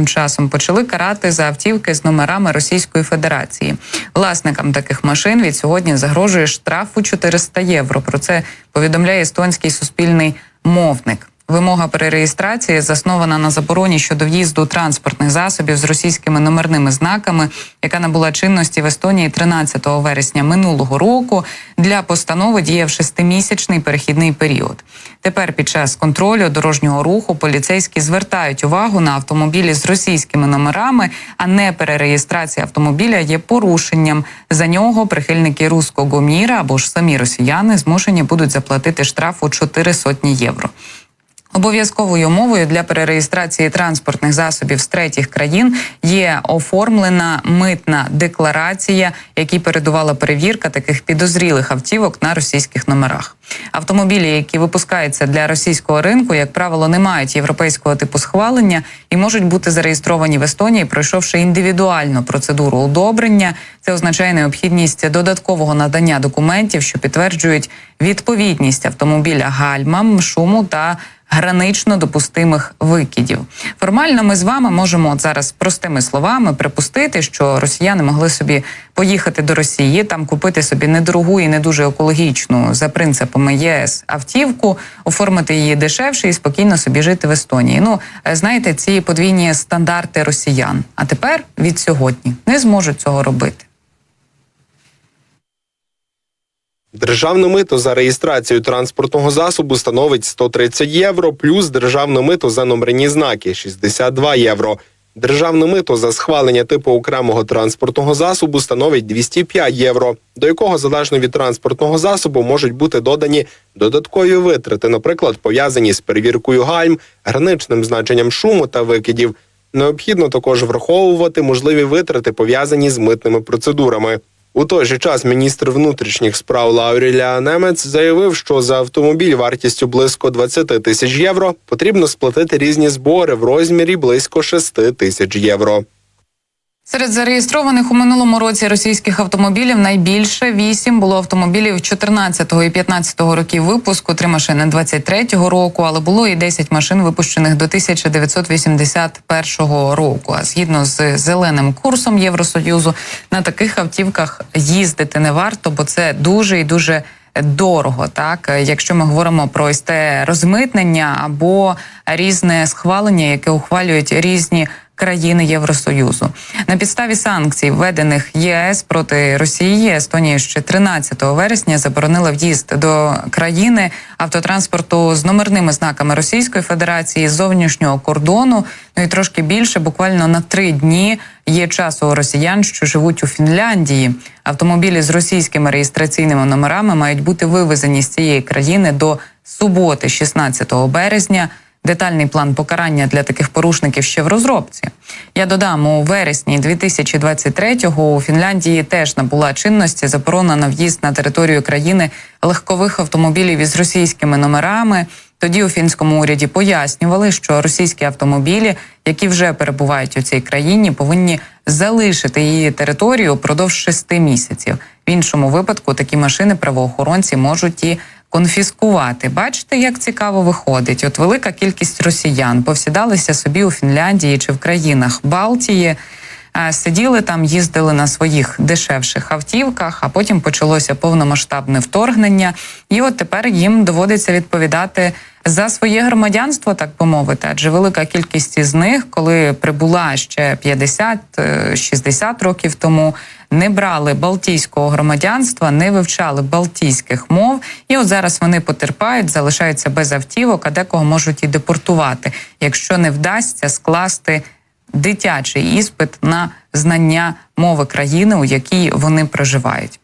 Тим часом почали карати за автівки з номерами Російської Федерації. Власникам таких машин від сьогодні загрожує штраф у 400 євро. Про це повідомляє естонський суспільний мовник. Вимога перереєстрації заснована на забороні щодо в'їзду транспортних засобів з російськими номерними знаками, яка набула чинності в Естонії 13 вересня минулого року. Для постанови діяв 6-місячний перехідний період. Тепер під час контролю дорожнього руху поліцейські звертають увагу на автомобілі з російськими номерами, а не перереєстрація автомобіля є порушенням. За нього прихильники руського міра або ж самі росіяни змушені будуть заплатити штраф у 400 євро. Обов'язковою умовою для перереєстрації транспортних засобів з третіх країн є оформлена митна декларація, якій передувала перевірка таких підозрілих автівок на російських номерах. Автомобілі, які випускаються для російського ринку, як правило, не мають європейського типу схвалення і можуть бути зареєстровані в Естонії, пройшовши індивідуальну процедуру одобрення. Це означає необхідність додаткового надання документів, що підтверджують відповідність автомобіля гальмам, шуму та гранично допустимих викидів. Формально ми з вами можемо зараз простими словами припустити, що росіяни могли собі поїхати до Росії, там купити собі недорогу і не дуже екологічну за принципами ЄС автівку, оформити її дешевше і спокійно собі жити в Естонії. Знаєте, ці подвійні стандарти росіян. А тепер від сьогодні не зможуть цього робити. Державне мито за реєстрацію транспортного засобу становить 130 євро, плюс державне мито за номерні знаки – 62 євро. Державне мито за схвалення типу окремого транспортного засобу становить 205 євро, до якого залежно від транспортного засобу можуть бути додані додаткові витрати, наприклад, пов'язані з перевіркою гальм, граничним значенням шуму та викидів. Необхідно також враховувати можливі витрати, пов'язані з митними процедурами. У той же час міністр внутрішніх справ Лауріліа Немец заявив, що за автомобіль вартістю близько 20 тисяч євро потрібно сплатити різні збори в розмірі близько 6 тисяч євро. Серед зареєстрованих у минулому році російських автомобілів найбільше 8 було автомобілів 14-го і 15-го років випуску, 3 машини 23-го року, але було і 10 машин, випущених до 1981 року. А згідно з зеленим курсом Євросоюзу, на таких автівках їздити не варто, бо це дуже і дуже дорого, так? Якщо ми говоримо про розмитнення або різне схвалення, яке ухвалюють різні країни Євросоюзу. На підставі санкцій, введених ЄС проти Росії, Естонія ще 13 вересня заборонила в'їзд до країни автотранспорту з номерними знаками Російської Федерації з зовнішнього кордону. І трошки більше, буквально на 3 дні є часу у росіян, що живуть у Фінляндії. Автомобілі з російськими реєстраційними номерами мають бути вивезені з цієї країни до суботи, 16 березня. Детальний план покарання для таких порушників ще в розробці. Я додам, у вересні 2023-го у Фінляндії теж набула чинності заборона на в'їзд на територію країни легкових автомобілів із російськими номерами. Тоді у фінському уряді пояснювали, що російські автомобілі, які вже перебувають у цій країні, повинні залишити її територію впродовж 6 місяців. В іншому випадку такі машини правоохоронці можуть і конфіскувати. Бачите, як цікаво виходить. От велика кількість росіян повсідалися собі у Фінляндії чи в країнах Балтії, сиділи там, їздили на своїх дешевших автівках, а потім почалося повномасштабне вторгнення. І от тепер їм доводиться відповідати за своє громадянство, так би мовити. Адже велика кількість із них, коли прибула ще 50-60 років тому, не брали балтійського громадянства, не вивчали балтійських мов. І от зараз вони потерпають, залишаються без автівок, а декого можуть і депортувати, якщо не вдасться скласти дитячий іспит на знання мови країни, у якій вони проживають.